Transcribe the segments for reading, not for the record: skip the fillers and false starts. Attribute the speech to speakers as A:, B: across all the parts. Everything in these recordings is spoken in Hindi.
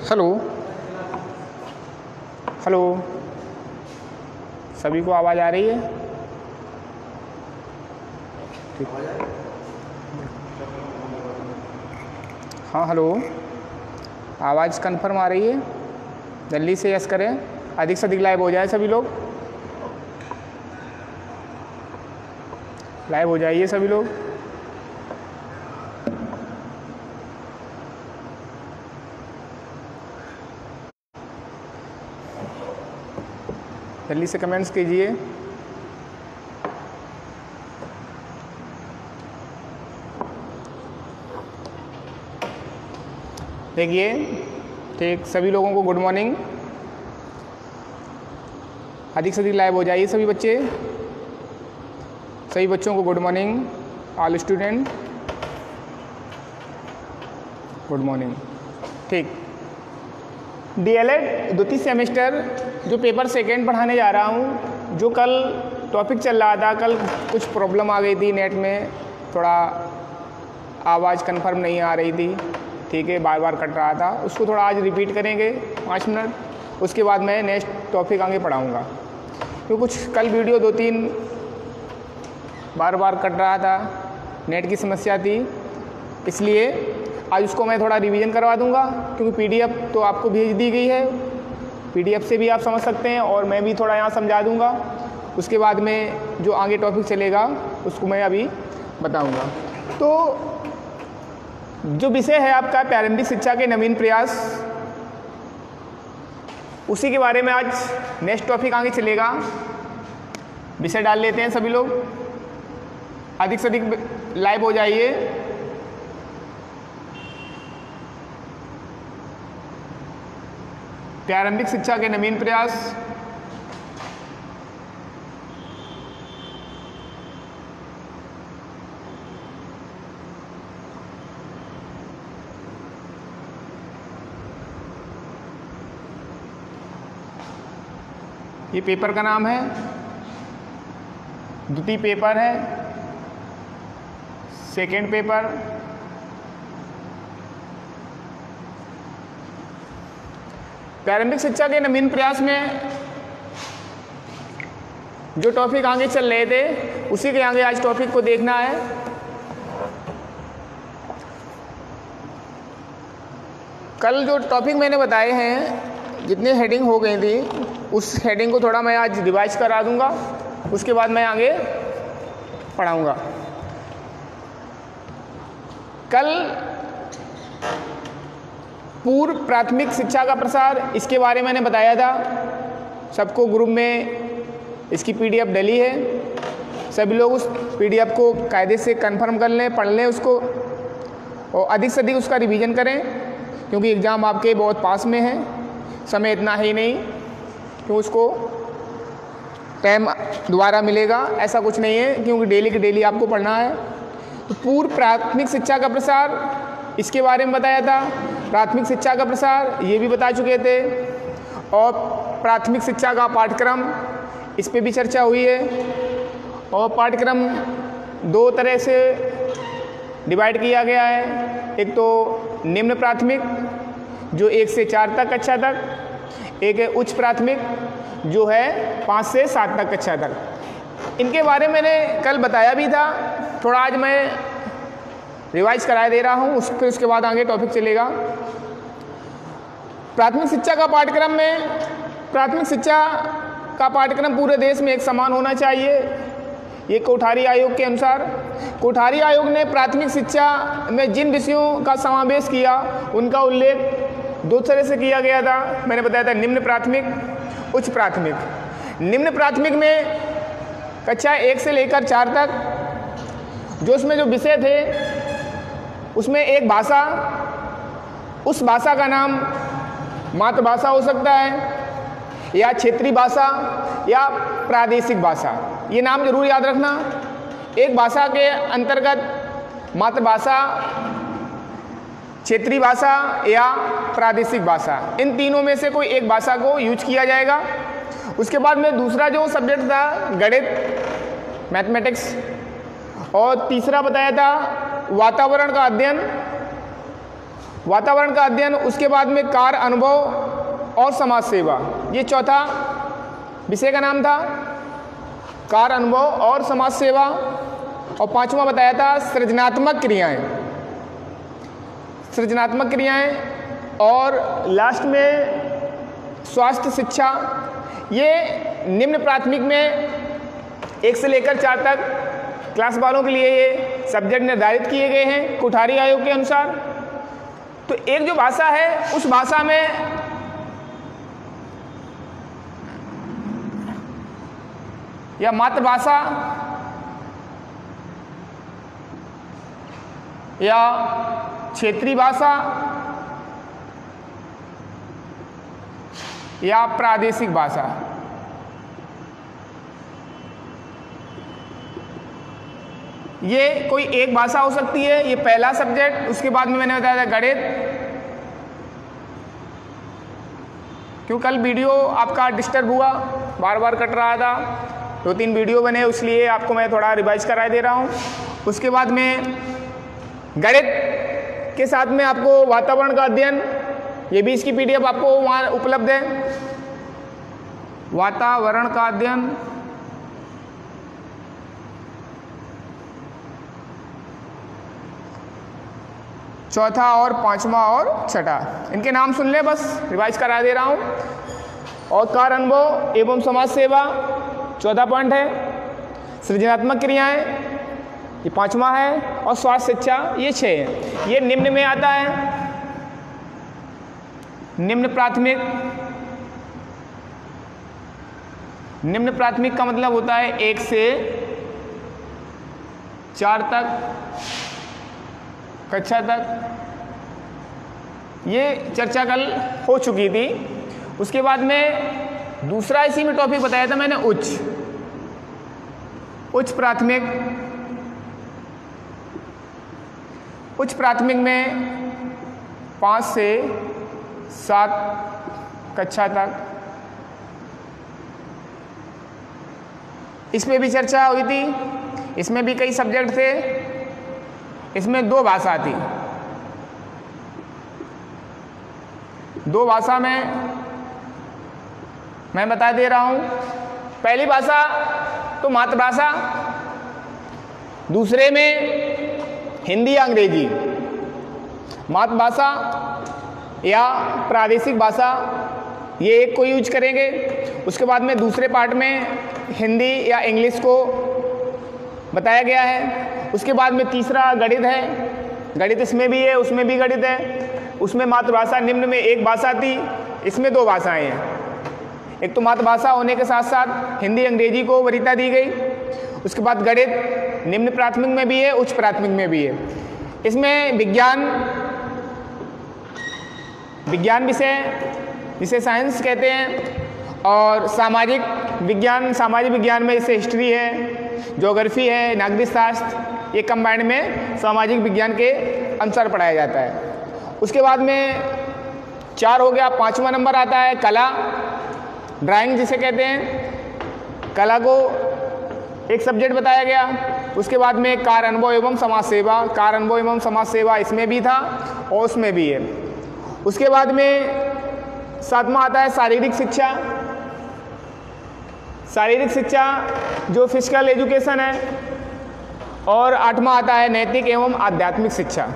A: हेलो हेलो, सभी को आवाज़ आ रही है? ठीक। हाँ हेलो, आवाज़ कंफर्म आ रही है? जल्दी से यस करें, अधिक से अधिक लाइव हो जाए सभी लोग। लाइव हो जाइए सभी लोग। जल्दी से कमेंट्स कीजिए। देखिए, ठीक, सभी लोगों को गुड मॉर्निंग। अधिक से अधिक लाइव हो जाइए सभी बच्चे। सभी बच्चों को good morning, all student good morning. ठीक, डीएलएड द्वितीय सेमेस्टर जो पेपर सेकेंड पढ़ाने जा रहा हूँ, जो कल टॉपिक चल रहा था, कल कुछ प्रॉब्लम आ गई थी नेट में, थोड़ा आवाज़ कंफर्म नहीं आ रही थी, ठीक है, बार बार कट रहा था, उसको थोड़ा आज रिपीट करेंगे 5 मिनट, उसके बाद मैं नेक्स्ट टॉपिक आगे पढ़ाऊँगा। तो कुछ कल वीडियो 2-3 बार बार कट रहा था, नेट की समस्या थी, इसलिए आज उसको मैं थोड़ा रिवीजन करवा दूंगा, क्योंकि पीडीएफ तो आपको भेज दी गई है, पीडीएफ से भी आप समझ सकते हैं, और मैं भी थोड़ा यहाँ समझा दूंगा। उसके बाद में जो आगे टॉपिक चलेगा उसको मैं अभी बताऊंगा। तो जो विषय है आपका प्रारंभिक शिक्षा के नवीन प्रयास, उसी के बारे में आज नेक्स्ट टॉपिक आगे चलेगा। विषय डाल लेते हैं सभी लोग, अधिक से अधिक लाइव हो जाइए। प्रारंभिक शिक्षा के नवीन प्रयास। ये पेपर का नाम है, द्वितीय पेपर है, सेकेंड पेपर। प्रारंभिक शिक्षा के नवीन प्रयास में जो टॉपिक आगे चल रहे थे, उसी के आगे आज टॉपिक को देखना है। कल जो टॉपिक मैंने बताए हैं, जितने हेडिंग हो गई थी, उस हेडिंग को थोड़ा मैं आज रिवाइज करा दूंगा, उसके बाद मैं आगे पढ़ाऊंगा। कल पूर्व प्राथमिक शिक्षा का प्रसार, इसके बारे में मैंने बताया था, सबको ग्रुप में इसकी पीडीएफ डली है, सभी लोग उस पीडीएफ को कायदे से कंफर्म कर लें, पढ़ लें उसको, और अधिक से अधिक उसका रिवीजन करें, क्योंकि एग्ज़ाम आपके बहुत पास में है, समय इतना है ही नहीं कि उसको टाइम दोबारा मिलेगा, ऐसा कुछ नहीं है, क्योंकि डेली की डेली आपको पढ़ना है। तो पूर्व प्राथमिक शिक्षा का प्रसार, इसके बारे में बताया था। प्राथमिक शिक्षा का प्रसार ये भी बता चुके थे, और प्राथमिक शिक्षा का पाठ्यक्रम, इस पे भी चर्चा हुई है। और पाठ्यक्रम 2 तरह से डिवाइड किया गया है, एक तो निम्न प्राथमिक जो 1 से 4 तक कक्षा तक, एक है उच्च प्राथमिक जो है 5 से 7 तक कक्षा तक। इनके बारे में मैंने कल बताया भी था, थोड़ा आज मैं रिवाइज कराए दे रहा हूँ, उसके बाद आगे टॉपिक चलेगा। प्राथमिक शिक्षा का पाठ्यक्रम में, प्राथमिक शिक्षा का पाठ्यक्रम पूरे देश में एक समान होना चाहिए, ये कोठारी आयोग के अनुसार। कोठारी आयोग ने प्राथमिक शिक्षा में जिन विषयों का समावेश किया, उनका उल्लेख 2 तरह से किया गया था। मैंने बताया था निम्न प्राथमिक, उच्च प्राथमिक। निम्न प्राथमिक में कक्षा 1 से लेकर 4 तक जो उसमें जो विषय थे, उसमें एक भाषा, उस भाषा का नाम मातृभाषा हो सकता है, या क्षेत्रीय भाषा या प्रादेशिक भाषा। ये नाम जरूर याद रखना। एक भाषा के अंतर्गत मातृभाषा, क्षेत्रीय भाषा या प्रादेशिक भाषा, इन तीनों में से कोई एक भाषा को यूज किया जाएगा। उसके बाद में दूसरा जो सब्जेक्ट था गणित, मैथमेटिक्स, और तीसरा बताया था वातावरण का अध्ययन, वातावरण का अध्ययन। उसके बाद में कार्य, अनुभव और समाज सेवा, ये चौथा विषय का नाम था, कार्य, अनुभव और समाज सेवा। और पांचवा बताया था सृजनात्मक क्रियाएं, सृजनात्मक क्रियाएं। और लास्ट में स्वास्थ्य शिक्षा। ये निम्न प्राथमिक में 1 से लेकर 4 तक क्लास वालों के लिए ये सब्जेक्ट निर्धारित किए गए हैं कोठारी आयोग के अनुसार। तो एक जो भाषा है उस भाषा में या मातृभाषा या क्षेत्रीय भाषा या प्रादेशिक भाषा, ये कोई एक भाषा हो सकती है। ये पहला सब्जेक्ट। उसके बाद में मैंने बताया था गणित, क्यों कल वीडियो आपका डिस्टर्ब हुआ, बार बार कट रहा था, 2-3 वीडियो बने, इसलिए आपको मैं थोड़ा रिवाइज करा दे रहा हूँ। उसके बाद में गणित के साथ में आपको वातावरण का अध्ययन, ये भी इसकी पीडीएफ आपको वहाँ उपलब्ध है। वातावरण का अध्ययन, चौथा और पांचवा और छठा, इनके नाम सुन ले, बस रिवाइज करा दे रहा हूँ। और कार्य, अनुभव एवं समाज सेवा 14 पॉइंट है। सृजनात्मक क्रियाएं ये 5वां है। और स्वास्थ्य शिक्षा ये 6 है। ये निम्न में आता है। निम्न प्राथमिक, निम्न प्राथमिक का मतलब होता है 1 से 4 तक कक्षा तक। ये चर्चा कल हो चुकी थी। उसके बाद में दूसरा इसी में टॉपिक बताया था मैंने, उच्च प्राथमिक। उच्च प्राथमिक में 5 से 7 कक्षा तक, इसमें भी चर्चा हुई थी। इसमें भी कई सब्जेक्ट थे। इसमें 2 भाषा थी। 2 भाषा में मैं बता दे रहा हूँ। पहली भाषा तो मातृभाषा, दूसरे में हिंदी या अंग्रेजी। मातृभाषा या प्रादेशिक भाषा ये एक को यूज करेंगे। उसके बाद में दूसरे पार्ट में हिंदी या इंग्लिश को बताया गया है। उसके बाद में तीसरा गणित है। गणित इसमें भी है, उसमें भी गणित है। उसमें मातृभाषा निम्न में 1 भाषा थी, इसमें 2 भाषाएं हैं। एक तो मातृभाषा होने के साथ साथ हिंदी अंग्रेजी को वरीयता दी गई। उसके बाद गणित निम्न प्राथमिक में भी है, उच्च प्राथमिक में भी है। इसमें विज्ञान विषय जिसे साइंस कहते हैं, और सामाजिक विज्ञान में जैसे हिस्ट्री है, ज्योग्राफी है, नागरिक शास्त्र, ये कंबाइंड में सामाजिक विज्ञान के अनुसार पढ़ाया जाता है। उसके बाद में 4 हो गया। 5वां नंबर आता है कला, ड्राइंग जिसे कहते हैं। कला को एक सब्जेक्ट बताया गया। उसके बाद में कार्य, अनुभव एवं समाज सेवा। कार्य, अनुभव एवं समाज सेवा इसमें भी था और उसमें भी है। उसके बाद में 7वां आता है शारीरिक शिक्षा। शारीरिक शिक्षा जो फिजिकल एजुकेशन है। और 8वां आता है नैतिक एवं आध्यात्मिक शिक्षा।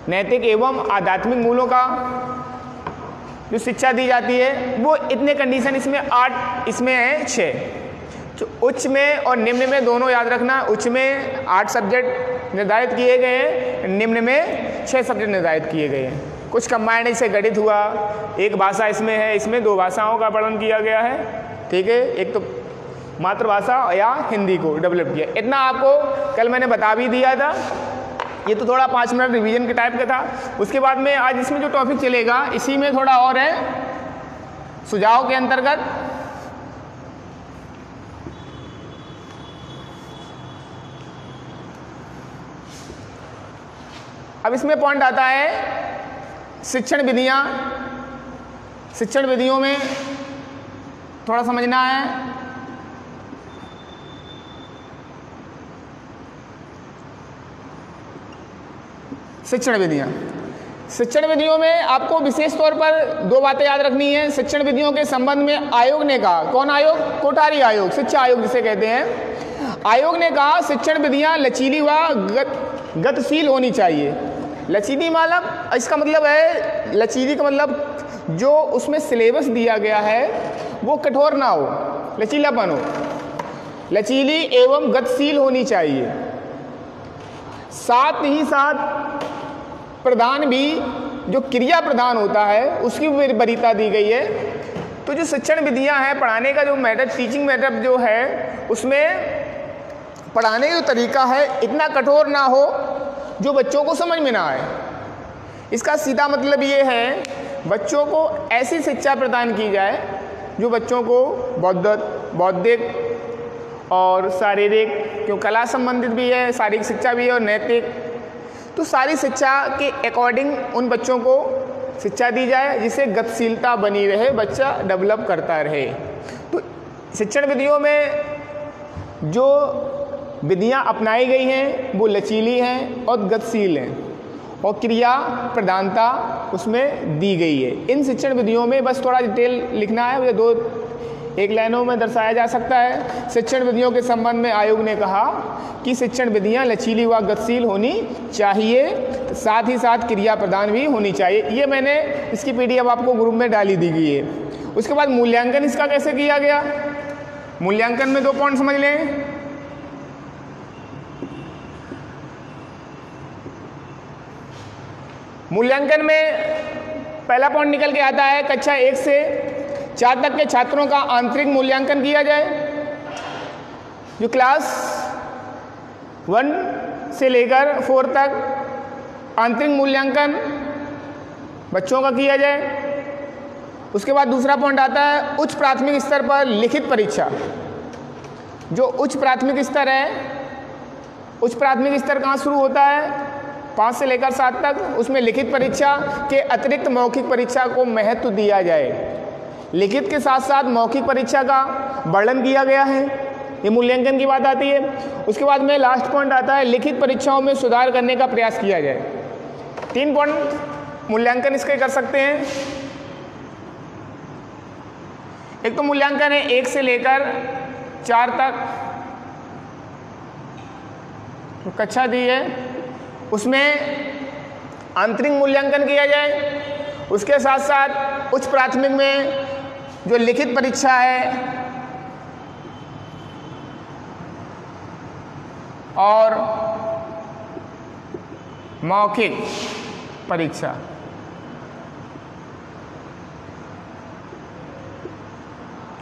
A: नैतिक एवं आध्यात्मिक मूल्यों का जो शिक्षा दी जाती है वो इतने कंडीशन इसमें 8, इसमें है 6। तो उच्च में और निम्न में दोनों याद रखना। उच्च में 8 सब्जेक्ट निर्धारित किए गए हैं, निम्न में 6 सब्जेक्ट निर्धारित किए गए हैं। कुछ कंबाइंड से गणित हुआ, 1 भाषा इसमें है, इसमें 2 भाषाओं का वर्णन किया गया है। ठीक है, एक तो मातृभाषा या हिंदी को डेवलप किया। इतना आपको कल मैंने बता भी दिया था। ये तो थोड़ा 5 मिनट रिवीजन के टाइप का था। उसके बाद में आज इसमें जो टॉपिक चलेगा इसी में थोड़ा और है सुझाव के अंतर्गत अब इसमें पॉइंट आता है शिक्षण विधियां। शिक्षण विधियों में थोड़ा समझना है। शिक्षण विधियां, शिक्षण विधियों में आपको विशेष तौर पर दो बातें याद रखनी है। शिक्षण विधियों के संबंध में आयोग ने कहा, कौन आयोग? कोठारी आयोग, शिक्षा आयोग जिसे कहते हैं। आयोग ने कहा शिक्षण विधियां लचीली व गतिशील होनी चाहिए। लचीली मतलब, इसका मतलब है, लचीली का मतलब जो उसमें सिलेबस दिया गया है वो कठोर ना हो, लचीलापन हो। लचीली एवं गतिशील होनी चाहिए। साथ ही साथ प्रदान भी, जो क्रिया प्रदान होता है उसकी भी वरीयता दी गई है। तो जो शिक्षण विधियां हैं, पढ़ाने का जो मेथड, टीचिंग मेथड जो है, उसमें पढ़ाने का तरीका है इतना कठोर ना हो जो बच्चों को समझ में ना आए। इसका सीधा मतलब ये है बच्चों को ऐसी शिक्षा प्रदान की जाए जो बच्चों को बौद्धिक और शारीरिक, क्यों कला संबंधित भी है, शारीरिक शिक्षा भी है और नैतिक, तो सारी शिक्षा के अकॉर्डिंग उन बच्चों को शिक्षा दी जाए जिससे गतिशीलता बनी रहे, बच्चा डेवलप करता रहे। तो शिक्षण विधियों में जो विधियां अपनाई गई हैं वो लचीली हैं और गतिशील हैं और क्रिया प्रधानता उसमें दी गई है। इन शिक्षण विधियों में बस थोड़ा डिटेल लिखना है, मुझे दो एक लाइनों में दर्शाया जा सकता है। शिक्षण विधियों के संबंध में आयोग ने कहा कि शिक्षण विधियां लचीली व गतिशील होनी चाहिए, साथ ही साथ क्रिया प्रदान भी होनी चाहिए। ये मैंने इसकी पीडीएफ आपको ग्रुप में डाली दी गई है। उसके बाद मूल्यांकन इसका कैसे किया गया? मूल्यांकन में दो पॉइंट समझ लें। मूल्यांकन में पहला पॉइंट निकल के आता है कक्षा 1 से 4 तक के छात्रों का आंतरिक मूल्यांकन किया जाए। जो क्लास 1 से लेकर 4 तक आंतरिक मूल्यांकन बच्चों का किया जाए। उसके बाद दूसरा पॉइंट आता है उच्च प्राथमिक स्तर पर लिखित परीक्षा। जो उच्च प्राथमिक स्तर है, उच्च प्राथमिक स्तर कहाँ शुरू होता है? 5 से लेकर 7 तक। उसमें लिखित परीक्षा के अतिरिक्त मौखिक परीक्षा को महत्व दिया जाए। लिखित के साथ साथ मौखिक परीक्षा का वर्णन किया गया है। ये मूल्यांकन की बात आती है। उसके बाद में लास्ट पॉइंट आता है लिखित परीक्षाओं में सुधार करने का प्रयास किया जाए। 3 पॉइंट मूल्यांकन इसके कर सकते हैं। एक तो मूल्यांकन है 1 से लेकर 4 तक तो कक्षा दी है, उसमें आंतरिक मूल्यांकन किया जाए। उसके साथ साथ उच्च प्राथमिक में जो लिखित परीक्षा है और मौखिक परीक्षा,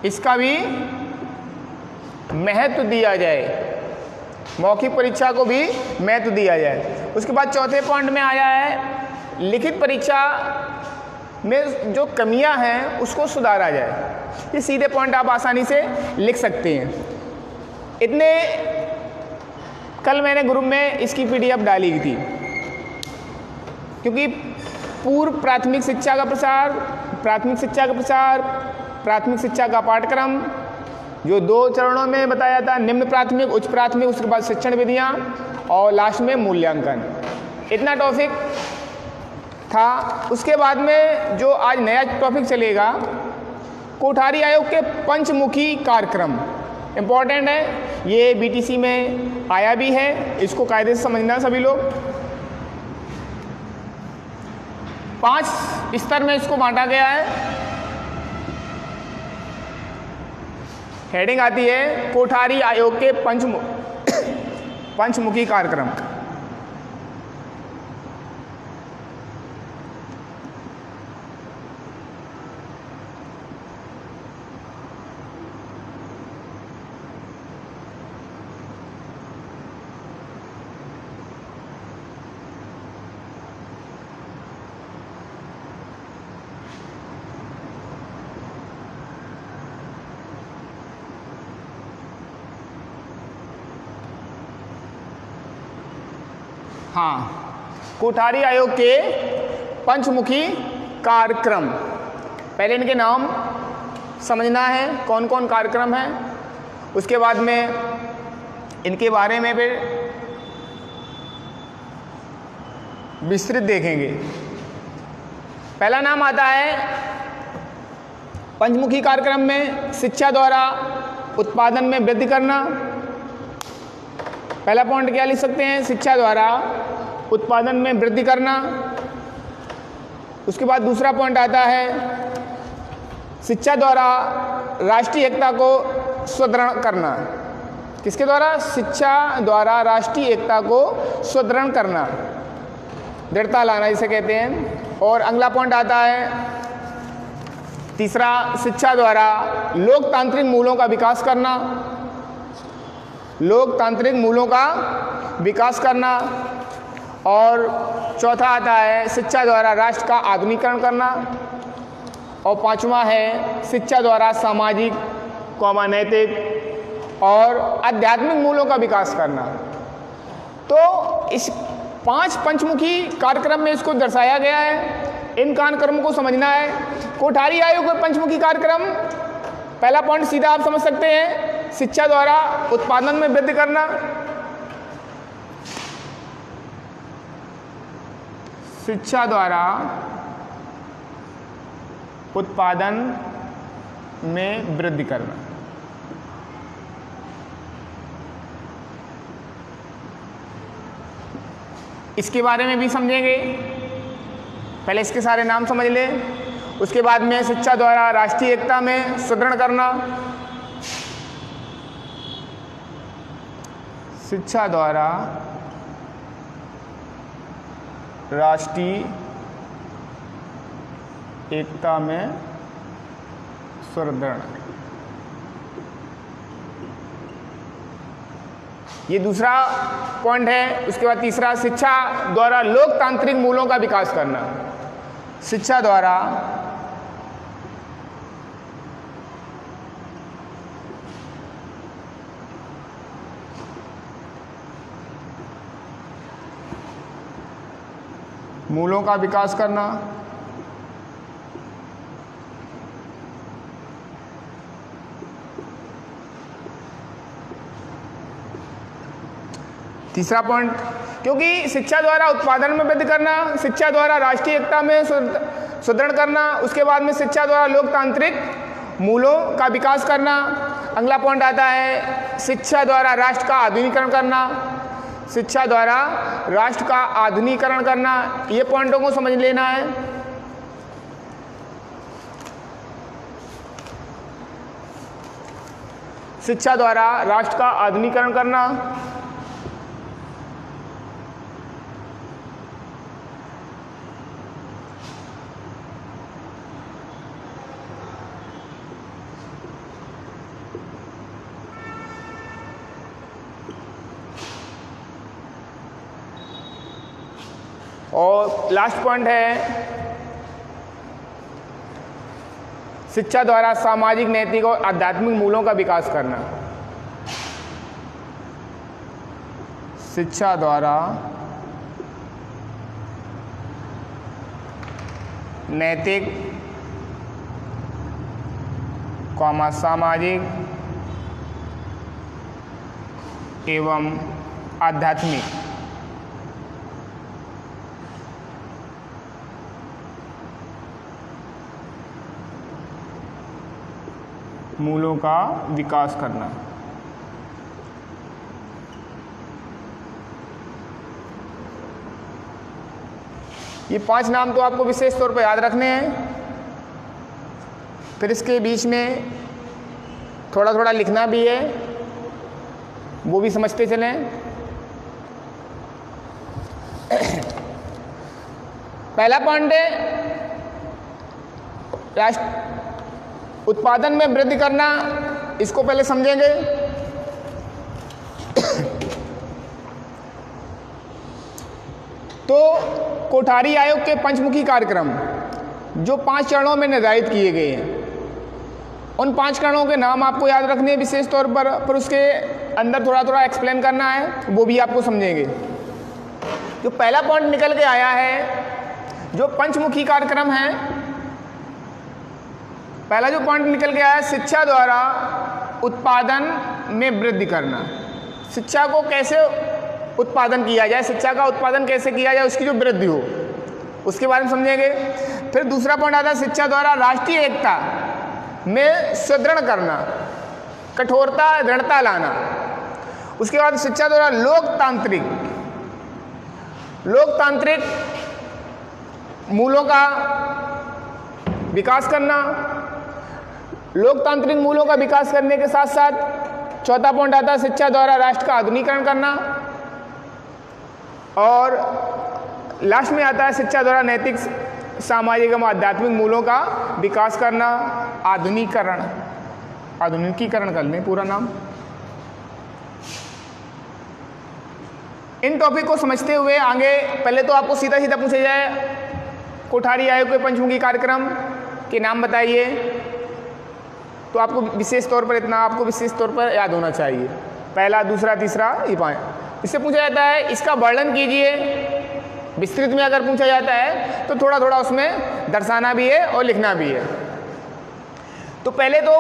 A: इसका भी महत्व दिया जाए। मौखिक परीक्षा को भी महत्व दिया जाए। उसके बाद चौथे पॉइंट में आया है लिखित परीक्षा में जो कमियां हैं उसको सुधारा जाए। ये सीधे पॉइंट आप आसानी से लिख सकते हैं। इतने कल मैंने ग्रुप में इसकी पीडीएफ डाली थी, क्योंकि पूर्व प्राथमिक शिक्षा का प्रसार, प्राथमिक शिक्षा का प्रसार, प्राथमिक शिक्षा का पाठ्यक्रम जो 2 चरणों में बताया था, निम्न प्राथमिक, उच्च प्राथमिक, उसके बाद शिक्षण विधियां और लास्ट में मूल्यांकन, इतना टॉपिक था। उसके बाद में जो आज नया टॉपिक चलेगा कोठारी आयोग के पंचमुखी कार्यक्रम, इम्पॉर्टेंट है। ये बीटीसी में आया भी है, इसको कायदे से समझना सभी लोग। 5 स्तर में इसको बांटा गया है। हेडिंग आती है कोठारी आयोग के पंचमुखी कार्यक्रम। हाँ, कोठारी आयोग के पंचमुखी कार्यक्रम, पहले इनके नाम समझना है कौन कौन कार्यक्रम हैं, उसके बाद में इनके बारे में फिर विस्तृत देखेंगे। पहला नाम आता है पंचमुखी कार्यक्रम में शिक्षा द्वारा उत्पादन में वृद्धि करना। पहला पॉइंट क्या लिख सकते हैं? शिक्षा द्वारा उत्पादन में वृद्धि करना। उसके बाद दूसरा पॉइंट आता है शिक्षा द्वारा राष्ट्रीय एकता को सुदृढ़ करना। किसके द्वारा? शिक्षा द्वारा राष्ट्रीय एकता को सुदृढ़ करना, दृढ़ता लाना इसे कहते हैं। और अगला पॉइंट आता है तीसरा, शिक्षा द्वारा लोकतांत्रिक मूल्यों का विकास करना, लोकतांत्रिक मूल्यों का विकास करना। और चौथा आता है शिक्षा द्वारा राष्ट्र का आधुनिकीकरण करना। और पांचवा है शिक्षा द्वारा सामाजिक, नैतिक और आध्यात्मिक मूल्यों का विकास करना। तो इस 5 पंचमुखी कार्यक्रम में इसको दर्शाया गया है। इन कार्यक्रमों को समझना है। कोठारी आयोग के पंचमुखी कार्यक्रम, पहला पॉइंट सीधा आप समझ सकते हैं, शिक्षा द्वारा उत्पादन में वृद्धि करना, शिक्षा द्वारा उत्पादन में वृद्धि करना। इसके बारे में भी समझेंगे। पहले इसके सारे नाम समझ लें, उसके बाद में शिक्षा द्वारा राष्ट्रीय एकता में सुदृढ़ करना, शिक्षा द्वारा राष्ट्रीय एकता में सुदृढ़, ये दूसरा पॉइंट है। उसके बाद तीसरा, शिक्षा द्वारा लोकतांत्रिक मूल्यों का विकास करना, शिक्षा द्वारा मूल्यों का विकास करना। तीसरा पॉइंट, क्योंकि शिक्षा द्वारा उत्पादन में वृद्धि करना, शिक्षा द्वारा राष्ट्रीय एकता में सुदृढ़ करना, उसके बाद में शिक्षा द्वारा लोकतांत्रिक मूल्यों का विकास करना। अगला पॉइंट आता है शिक्षा द्वारा राष्ट्र का आधुनिकीकरण करना, शिक्षा द्वारा राष्ट्र का आधुनिकीकरण करना। ये पॉइंटों को समझ लेना है। शिक्षा द्वारा राष्ट्र का आधुनिकीकरण करना, और लास्ट पॉइंट है शिक्षा द्वारा सामाजिक, नैतिक और आध्यात्मिक मूल्यों का विकास करना, शिक्षा द्वारा नैतिक, सामाजिक एवं आध्यात्मिक मूल्यों का विकास करना। ये 5 नाम तो आपको विशेष तौर पर याद रखने हैं। फिर इसके बीच में थोड़ा थोड़ा लिखना भी है, वो भी समझते चलें। पहला पॉइंट है राष्ट्र उत्पादन में वृद्धि करना, इसको पहले समझेंगे। तो कोठारी आयोग के पंचमुखी कार्यक्रम जो 5 चरणों में निर्धारित किए गए हैं, उन 5 चरणों के नाम आपको याद रखने हैं विशेष तौर पर उसके अंदर थोड़ा थोड़ा एक्सप्लेन करना है, वो भी आपको समझेंगे। जो पहला पॉइंट निकल के आया है, जो पंचमुखी कार्यक्रम है, पहला जो पॉइंट निकल के आया है, शिक्षा द्वारा उत्पादन में वृद्धि करना। शिक्षा को कैसे उत्पादन किया जाए, शिक्षा का उत्पादन कैसे किया जाए, उसकी जो वृद्धि हो, उसके बारे में समझेंगे। फिर दूसरा पॉइंट आता है शिक्षा द्वारा राष्ट्रीय एकता में सुदृढ़ करना, कठोरता दृढ़ता लाना। उसके बाद शिक्षा द्वारा लोकतांत्रिक मूलों का विकास करना। लोकतांत्रिक मूलों का विकास करने के साथ साथ चौथा पॉइंट आता है शिक्षा द्वारा राष्ट्र का आधुनिकीकरण करना। और लास्ट में आता है शिक्षा द्वारा नैतिक, सामाजिक एवं आध्यात्मिक मूलों का विकास करना। आधुनिकीकरण कर लें पूरा नाम। इन टॉपिक को समझते हुए आगे पहले तो आपको सीधा सीधा पूछा जाए कोठारी आयोग के पंचमुखी कार्यक्रम के नाम बताइए, तो आपको विशेष तौर पर इतना आपको विशेष तौर पर याद होना चाहिए, पहला, दूसरा, तीसरा, ये पाँच। इससे पूछा जाता है इसका वर्णन कीजिए। विस्तृत में अगर पूछा जाता है तो थोड़ा थोड़ा उसमें दर्शाना भी है और लिखना भी है। तो पहले तो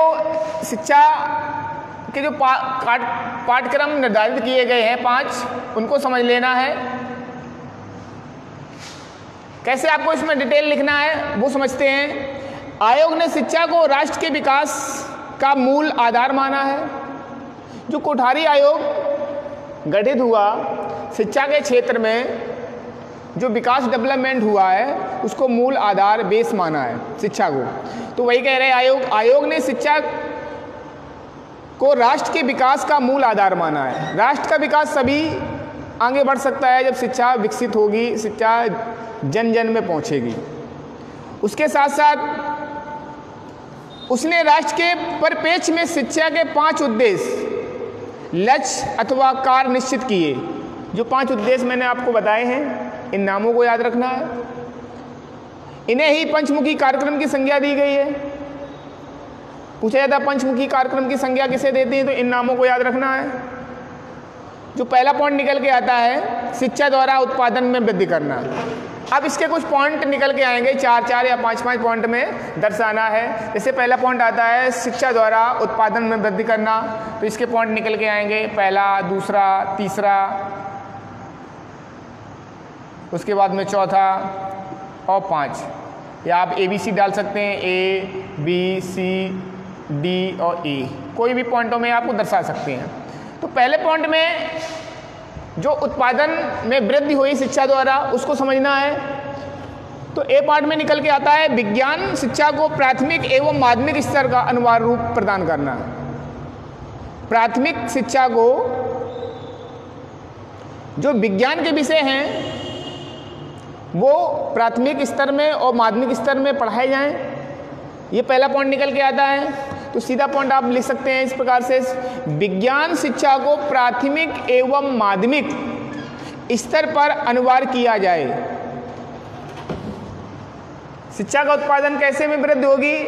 A: शिक्षा के जो पाठ्यक्रम निर्धारित किए गए हैं 5, उनको समझ लेना है। कैसे आपको इसमें डिटेल लिखना है वो समझते हैं। आयोग ने शिक्षा को राष्ट्र के विकास का मूल आधार माना है। जो कोठारी आयोग गठित हुआ, शिक्षा के क्षेत्र में जो विकास डेवलपमेंट हुआ है उसको मूल आधार बेस माना है शिक्षा को। तो वही कह रहे हैं आयोग ने शिक्षा को राष्ट्र के विकास का मूल आधार माना है। राष्ट्र का विकास सभी आगे बढ़ सकता है जब शिक्षा विकसित होगी, शिक्षा जन जन में पहुंचेगी। उसके साथ साथ उसने राष्ट्र के परिप्रेक्ष्य में शिक्षा के 5 उद्देश्य, लक्ष्य अथवा कार्य निश्चित किए। जो 5 उद्देश्य मैंने आपको बताए हैं, इन नामों को याद रखना है। इन्हें ही पंचमुखी कार्यक्रम की संज्ञा दी गई है। पूछा जाता है पंचमुखी कार्यक्रम की संज्ञा किसे देते हैं, तो इन नामों को याद रखना है। जो पहला पॉइंट निकल के आता है शिक्षा द्वारा उत्पादन में वृद्धि करना। अब इसके कुछ पॉइंट निकल के आएंगे, 4-4 या 5-5 पॉइंट में दर्शाना है। जैसे पहला पॉइंट आता है शिक्षा द्वारा उत्पादन में वृद्धि करना, तो इसके पॉइंट निकल के आएंगे, पहला, दूसरा, तीसरा, उसके बाद में चौथा और 5। या आप ABC डाल सकते हैं, A, B, C, D और E, कोई भी पॉइंटों में आपको दर्शा सकते हैं। तो पहले पॉइंट में जो उत्पादन में वृद्धि हुई शिक्षा द्वारा, उसको समझना है। तो ए पार्ट में निकल के आता है विज्ञान शिक्षा को प्राथमिक एवं माध्यमिक स्तर का अनिवार्य रूप प्रदान करना। प्राथमिक शिक्षा को जो विज्ञान के विषय हैं वो प्राथमिक स्तर में और माध्यमिक स्तर में पढ़ाए जाएं, ये पहला पॉइंट निकल के आता है। तो सीधा पॉइंट आप लिख सकते हैं इस प्रकार से, विज्ञान शिक्षा को प्राथमिक एवं माध्यमिक स्तर पर अनिवार्य किया जाए। शिक्षा का उत्पादन कैसे में वृद्धि होगी?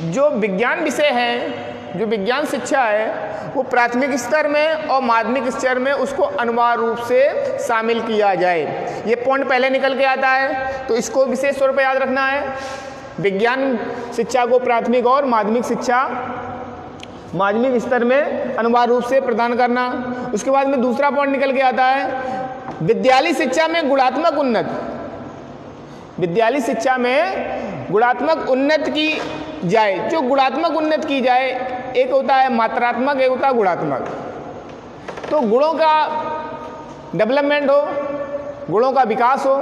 A: जो विज्ञान विषय हैं, जो विज्ञान शिक्षा है, वो प्राथमिक स्तर में और माध्यमिक स्तर में उसको अनिवार्य रूप से शामिल किया जाए। ये पॉइंट पहले निकल के आता है, तो इसको विशेष तौर पर याद रखना है। विज्ञान शिक्षा को प्राथमिक और माध्यमिक शिक्षा माध्यमिक स्तर में अनिवार्य रूप से प्रदान करना। उसके बाद में दूसरा पॉइंट निकल के आता है विद्यालय शिक्षा में गुणात्मक उन्नत। विद्यालय शिक्षा में गुणात्मक उन्नत की जाए। जो गुणात्मक उन्नत की जाए, एक होता है मात्रात्मक, एक होता है गुणात्मक। तो गुणों का डेवलपमेंट हो, गुणों का विकास हो।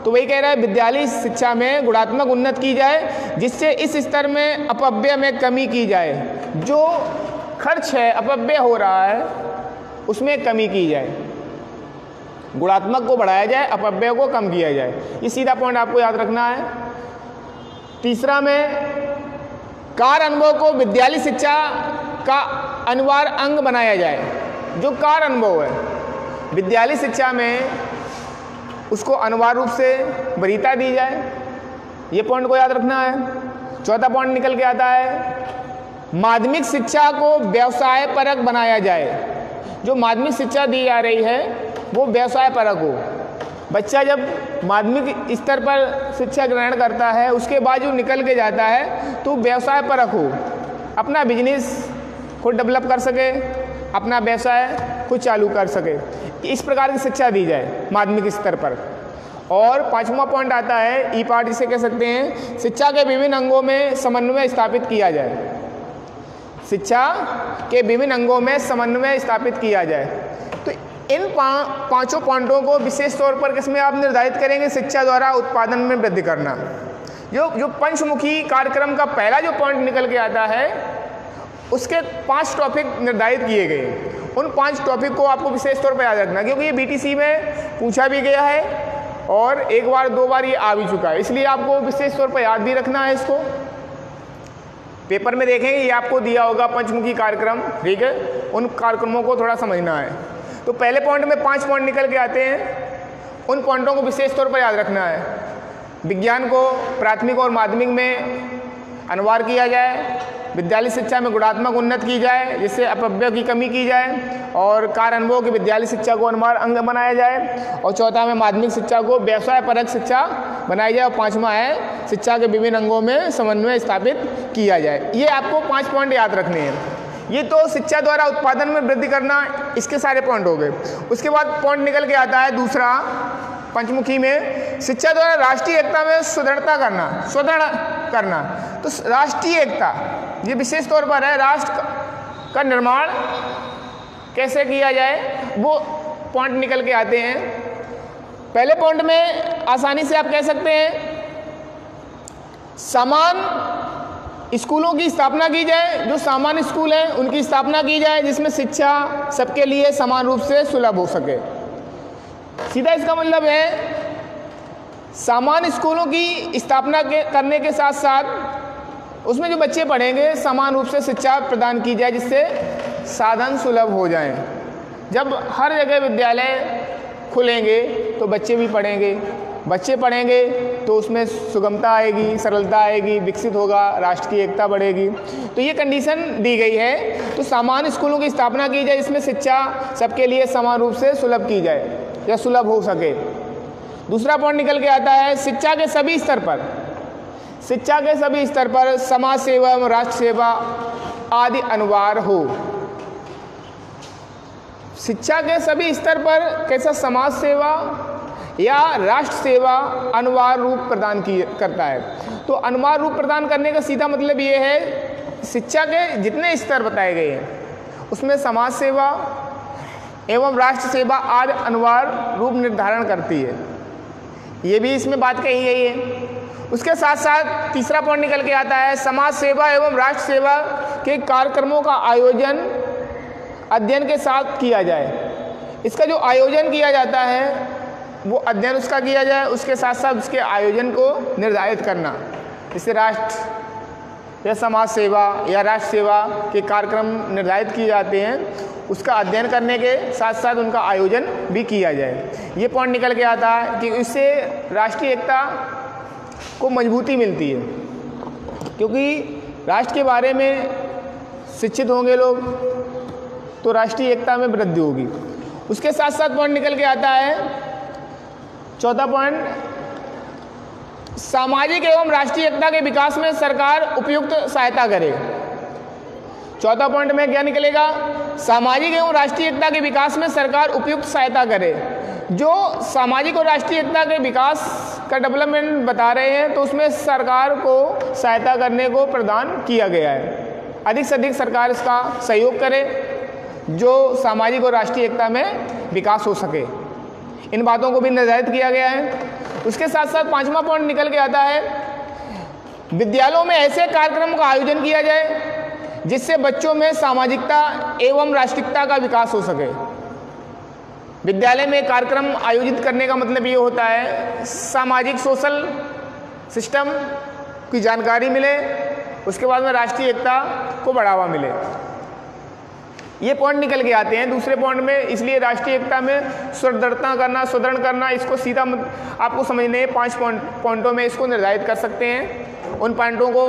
A: तो वही कह रहा है विद्यालय शिक्षा में गुणात्मक उन्नत की जाए, जिससे इस स्तर में अपव्यय में कमी की जाए। जो खर्च है, अपव्यय हो रहा है, उसमें कमी की जाए। गुणात्मक को बढ़ाया जाए, अपव्यय को कम किया जाए। ये सीधा पॉइंट आपको याद रखना है। तीसरा में कार्य अनुभव को विद्यालय शिक्षा का अनिवार्य अंग बनाया जाए। जो कार्य अनुभव है विद्यालय शिक्षा में, उसको अनिवार्य रूप से वरीयता दी जाए। ये पॉइंट को याद रखना है। चौथा पॉइंट निकल के आता है माध्यमिक शिक्षा को व्यवसाय परक बनाया जाए। जो माध्यमिक शिक्षा दी जा रही है वो व्यवसाय परक हो। बच्चा जब माध्यमिक स्तर पर शिक्षा ग्रहण करता है उसके बाद जो निकल के जाता है तो व्यवसाय परख हो, अपना बिजनेस खुद डेवलप कर सके, अपना व्यवसाय खुद चालू कर सके, इस प्रकार की शिक्षा दी जाए माध्यमिक स्तर पर। और 5वां पॉइंट आता है ई पार्ट, इसे कह सकते हैं शिक्षा के विभिन्न अंगों में समन्वय स्थापित किया जाए। शिक्षा के विभिन्न अंगों में समन्वय स्थापित किया जाए। तो इन पांचों पॉइंटों को विशेष तौर पर किसमें आप निर्धारित करेंगे? शिक्षा द्वारा उत्पादन में वृद्धि करना। जो पंचमुखी कार्यक्रम का पहला जो पॉइंट निकल के आता है उसके 5 टॉपिक निर्धारित किए गए। उन 5 टॉपिक को आपको विशेष तौर पर याद रखना, क्योंकि ये बीटीसी में पूछा भी गया है और एक बार 2 बार ये आ भी चुका है, इसलिए आपको विशेष तौर पर याद भी रखना है। इसको पेपर में देखेंगे, ये आपको दिया होगा पंचमुखी कार्यक्रम, ठीक है, उन कार्यक्रमों को थोड़ा समझना है। तो पहले पॉइंट में 5 पॉइंट निकल के आते हैं, उन पॉइंटों को विशेष तौर पर याद रखना है। विज्ञान को प्राथमिक और माध्यमिक में अनिवार्य किया जाए, विद्यालय शिक्षा में गुणात्मक उन्नति की जाए जिससे अपव्यय की कमी की जाए, और कार्य अनुभव की विद्यालय शिक्षा को अनिवार्य अंग बनाया जाए, और चौथा में माध्यमिक शिक्षा को व्यवसाय परक शिक्षा बनाई जाए, और 5वां है शिक्षा के विभिन्न अंगों में समन्वय स्थापित किया जाए। ये आपको 5 पॉइंट याद रखने हैं। ये तो शिक्षा द्वारा उत्पादन में वृद्धि करना, इसके सारे पॉइंट हो गए। उसके बाद पॉइंट निकल के आता है दूसरा पंचमुखी में, शिक्षा द्वारा राष्ट्रीय एकता में सुदृढ़ता करना। तो राष्ट्रीय एकता ये विशेष तौर पर है, राष्ट्र का निर्माण कैसे किया जाए वो पॉइंट निकल के आते हैं। पहले पॉइंट में आसानी से आप कह सकते हैं समान स्कूलों की स्थापना की जाए, जो सामान्य स्कूल हैं उनकी स्थापना की जाए जिसमें शिक्षा सबके लिए समान रूप से सुलभ हो सके। सीधा इसका मतलब है सामान्य स्कूलों की स्थापना करने के साथ साथ उसमें जो बच्चे पढ़ेंगे समान रूप से शिक्षा प्रदान की जाए जिससे साधन सुलभ हो जाएं। जब हर जगह विद्यालय खुलेंगे तो बच्चे भी पढ़ेंगे, बच्चे पढ़ेंगे तो उसमें सुगमता आएगी, सरलता आएगी, विकसित होगा, राष्ट्र की एकता बढ़ेगी। तो ये कंडीशन दी गई है। तो सामान्य स्कूलों की स्थापना की जाए जिसमें शिक्षा सबके लिए समान रूप से सुलभ की जाए या सुलभ हो सके। दूसरा पॉइंट निकल के आता है शिक्षा के सभी स्तर पर समाज सेवा एवं राष्ट्र सेवा आदि अनिवार्य हो। शिक्षा के सभी स्तर पर कैसा समाज सेवा या राष्ट्र सेवा अनिवार्य रूप प्रदान करता है। तो अनिवार्य रूप प्रदान करने का सीधा मतलब ये है शिक्षा के जितने स्तर बताए गए हैं उसमें समाज सेवा एवं राष्ट्र सेवा आदि अनिवार्य रूप निर्धारण करती है। ये भी इसमें बात कही गई है। उसके साथ साथ तीसरा पॉइंट निकल के आता है समाज सेवा एवं राष्ट्र सेवा के कार्यक्रमों का आयोजन अध्ययन के साथ किया जाए। इसका जो आयोजन किया जाता है वो अध्ययन उसका किया जाए, उसके साथ साथ उसके आयोजन को निर्धारित करना। जैसे राष्ट्र या समाज सेवा या राष्ट्र सेवा के कार्यक्रम निर्धारित किए जाते हैं, उसका अध्ययन करने के साथ साथ उनका आयोजन भी किया जाए। ये पॉइंट निकल के आता है कि इससे राष्ट्रीय एकता को मजबूती मिलती है, क्योंकि राष्ट्र के बारे में शिक्षित होंगे लोग तो राष्ट्रीय एकता में वृद्धि होगी। उसके साथ साथ पॉइंट निकल के आता है चौथा पॉइंट, सामाजिक एवं राष्ट्रीय एकता के विकास में सरकार उपयुक्त सहायता करे। चौथा पॉइंट में क्या निकलेगा? सामाजिक एवं राष्ट्रीय एकता के विकास में सरकार उपयुक्त सहायता करे। जो सामाजिक और राष्ट्रीय एकता के विकास का डेवलपमेंट बता रहे हैं तो उसमें सरकार को सहायता करने को प्रदान किया गया है। अधिक से अधिक सरकार इसका सहयोग करे जो सामाजिक और राष्ट्रीय एकता में विकास हो सके। इन बातों को भी निर्धारित किया गया है। उसके साथ साथ 5वां पॉइंट निकल के आता है विद्यालयों में ऐसे कार्यक्रम का आयोजन किया जाए जिससे बच्चों में सामाजिकता एवं राष्ट्रीयता का विकास हो सके। विद्यालय में कार्यक्रम आयोजित करने का मतलब ये होता है सामाजिक सोशल सिस्टम की जानकारी मिले, उसके बाद में राष्ट्रीय एकता को बढ़ावा मिले। ये पॉइंट निकल के आते हैं दूसरे पॉइंट में। इसलिए राष्ट्रीय एकता में सुदृढ़ करना इसको सीधा आपको समझने हैं। 5 पॉइंटों में इसको निर्धारित कर सकते हैं, उन पॉइंटों को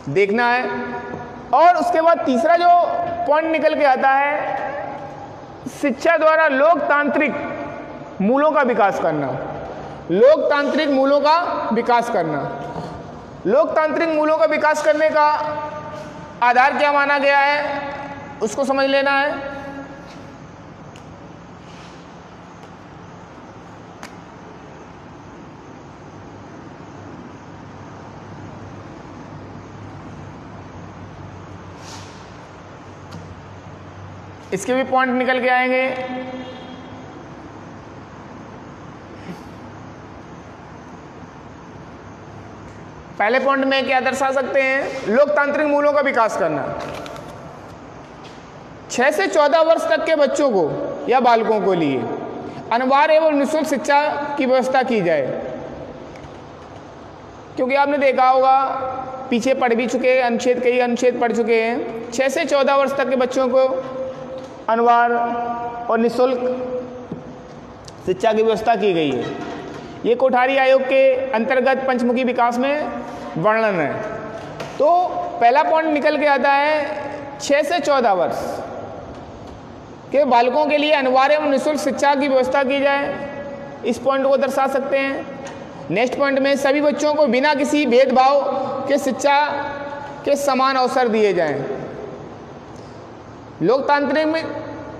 A: देखना है। और उसके बाद तीसरा जो पॉइंट निकल के आता है शिक्षा द्वारा लोकतांत्रिक मूलों का विकास करना, लोकतांत्रिक मूलों का विकास करना। लोकतांत्रिक मूलों का विकास करने का आधार क्या माना गया है, उसको समझ लेना है। इसके भी पॉइंट निकल के आएंगे। पहले पॉइंट में क्या दर्शा सकते हैं, लोकतांत्रिक मूल्यों का विकास करना। 6 से 14 वर्ष तक के बच्चों को या बालकों को लिए अनिवार्य एवं निःशुल्क शिक्षा की व्यवस्था की जाए। क्योंकि आपने देखा होगा, पीछे पढ़ भी चुके अनुच्छेद, कई अनुच्छेद पढ़ चुके हैं। 6 से 14 वर्ष तक के बच्चों को अनिवार्य और निःशुल्क शिक्षा की व्यवस्था की गई है। ये कोठारी आयोग के अंतर्गत पंचमुखी विकास में वर्णन है। तो पहला पॉइंट निकल के आता है 6 से 14 वर्ष के बालकों के लिए अनिवार्य एवं निःशुल्क शिक्षा की व्यवस्था की जाए। इस पॉइंट को दर्शा सकते हैं। नेक्स्ट पॉइंट में सभी बच्चों को बिना किसी भेदभाव के शिक्षा के समान अवसर दिए जाएं।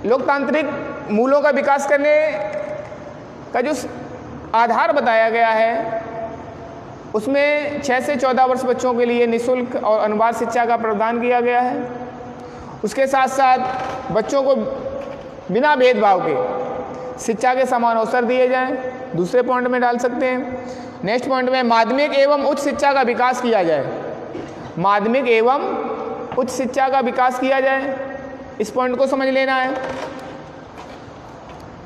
A: लोकतांत्रिक मूलों का विकास करने का जो आधार बताया गया है, उसमें 6 से 14 वर्ष बच्चों के लिए निःशुल्क और अनिवार्य शिक्षा का प्रावधान किया गया है। उसके साथ साथ बच्चों को बिना भेदभाव के शिक्षा के समान अवसर दिए जाएं। दूसरे पॉइंट में डाल सकते हैं। नेक्स्ट पॉइंट में माध्यमिक एवं उच्च शिक्षा का विकास किया जाए। माध्यमिक एवं उच्च शिक्षा का विकास किया जाए, इस पॉइंट को समझ लेना है।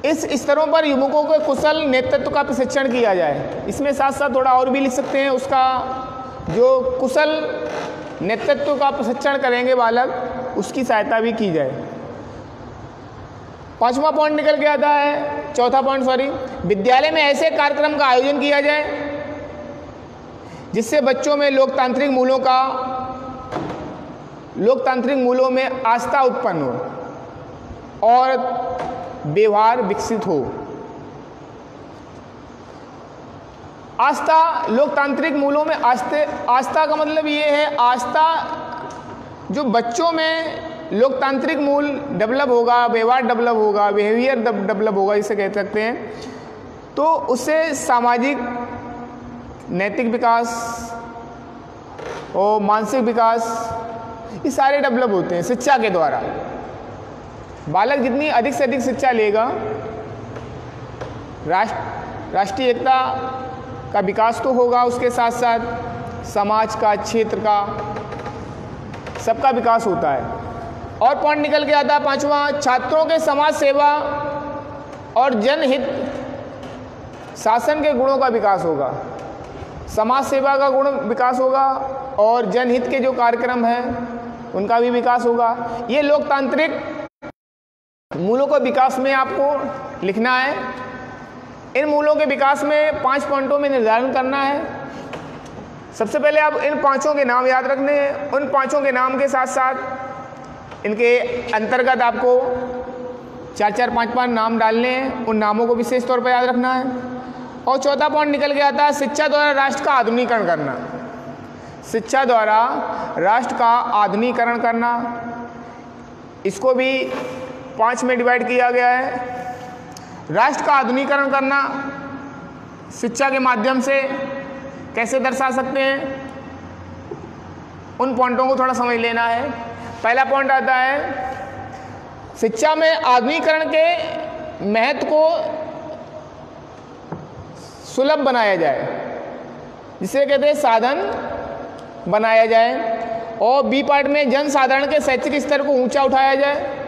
A: इस स्तरों पर युवकों को कुशल नेतृत्व का प्रशिक्षण किया जाए। इसमें साथ साथ थोड़ा और भी लिख सकते हैं, उसका जो कुशल नेतृत्व का प्रशिक्षण करेंगे बालक, उसकी सहायता भी की जाए। पांचवा पॉइंट निकल के आता है, चौथा पॉइंट विद्यालय में ऐसे कार्यक्रम का आयोजन किया जाए जिससे बच्चों में लोकतांत्रिक मूल्यों में आस्था उत्पन्न हो और व्यवहार विकसित हो। आस्था, लोकतांत्रिक मूल्यों में आस्था का मतलब ये है, आस्था जो बच्चों में लोकतांत्रिक मूल डेवलप होगा, व्यवहार डेवलप होगा, बिहेवियर डेवलप होगा, इसे कह सकते हैं, तो उससे सामाजिक नैतिक विकास और मानसिक विकास, ये सारे डेवलप होते हैं शिक्षा के द्वारा। बालक जितनी अधिक से अधिक शिक्षा लेगा, राष्ट्रीय एकता का विकास तो होगा, उसके साथ साथ समाज का, क्षेत्र का, सबका विकास होता है। और पॉइंट निकल के आता है पांचवा, छात्रों के समाज सेवा और जनहित शासन के गुणों का विकास होगा। समाज सेवा का गुण विकास होगा और जनहित के जो कार्यक्रम हैं उनका भी विकास होगा। ये लोकतांत्रिक मूलों के विकास में आपको लिखना है। इन मूलों के विकास में 5 पॉइंटों में निर्धारण करना है। सबसे पहले आप इन 5 के नाम याद रखने हैं। उन 5 के नाम के साथ साथ इनके अंतर्गत आपको 4-4, 5-5 नाम डालने हैं। उन नामों को विशेष तौर पर याद रखना है। और चौथा पॉइंट निकल के आता है, शिक्षा द्वारा राष्ट्र का आधुनिकीकरण करना। शिक्षा द्वारा राष्ट्र का आधुनिकीकरण करना, इसको भी 5 में डिवाइड किया गया है। राष्ट्र का आधुनिकीकरण करना शिक्षा के माध्यम से कैसे दर्शा सकते हैं, उन पॉइंटों को थोड़ा समझ लेना है। पहला पॉइंट आता है, शिक्षा में आधुनिकीकरण के महत्व को सुलभ बनाया जाए, जिसे कहते हैं साधन बनाया जाए। और बी पार्ट में जनसाधारण के शैक्षिक स्तर को ऊंचा उठाया जाए।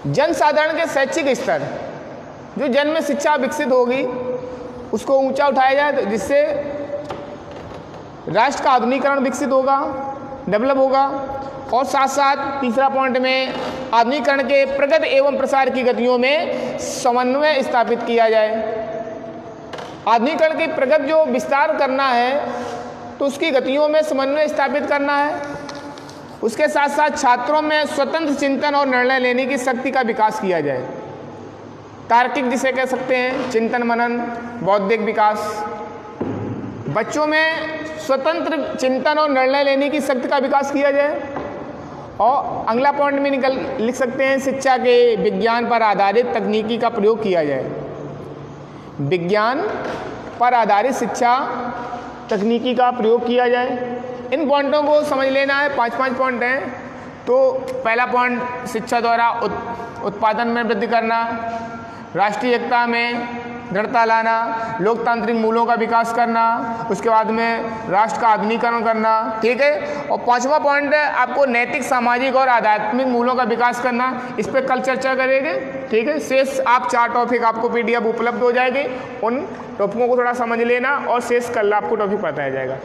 A: जनसाधारण के शैक्षिक स्तर, जो जन में शिक्षा विकसित होगी, उसको ऊंचा उठाया जाए, जिससे राष्ट्र का आधुनिकीकरण विकसित होगा, डेवलप होगा। और साथ साथ तीसरा पॉइंट में आधुनिकीकरण के प्रगति एवं प्रसार की गतियों में समन्वय स्थापित किया जाए। आधुनिकीकरण की प्रगति जो विस्तार करना है, तो उसकी गतियों में समन्वय स्थापित करना है। उसके साथ साथ छात्रों में स्वतंत्र चिंतन और निर्णय लेने की शक्ति का विकास किया जाए। तार्किक जिसे कह सकते हैं, चिंतन मनन, बौद्धिक विकास। बच्चों में स्वतंत्र चिंतन और निर्णय लेने की शक्ति का विकास किया जाए। और अगला पॉइंट में लिख सकते हैं, शिक्षा के विज्ञान पर आधारित तकनीकी का प्रयोग किया जाए। विज्ञान पर आधारित शिक्षा तकनीकी का प्रयोग किया जाए। इन पॉइंटों को समझ लेना है, 5 पॉइंट हैं। तो पहला पॉइंट, शिक्षा द्वारा उत्पादन में वृद्धि करना, राष्ट्रीय एकता में दृढ़ता लाना, लोकतांत्रिक मूल्यों का विकास करना, उसके बाद में राष्ट्र का आधुनिकीकरण करना, ठीक है। और 5वां पॉइंट है आपको नैतिक, सामाजिक और आध्यात्मिक मूल्यों का विकास करना। इस पर कल चर्चा करेंगे, ठीक है। शेष आप 4 टॉपिक आपको PDF उपलब्ध हो जाएंगे, उन टॉपिकों को थोड़ा समझ लेना और शेष कल आपको टॉपिक बताया जाएगा।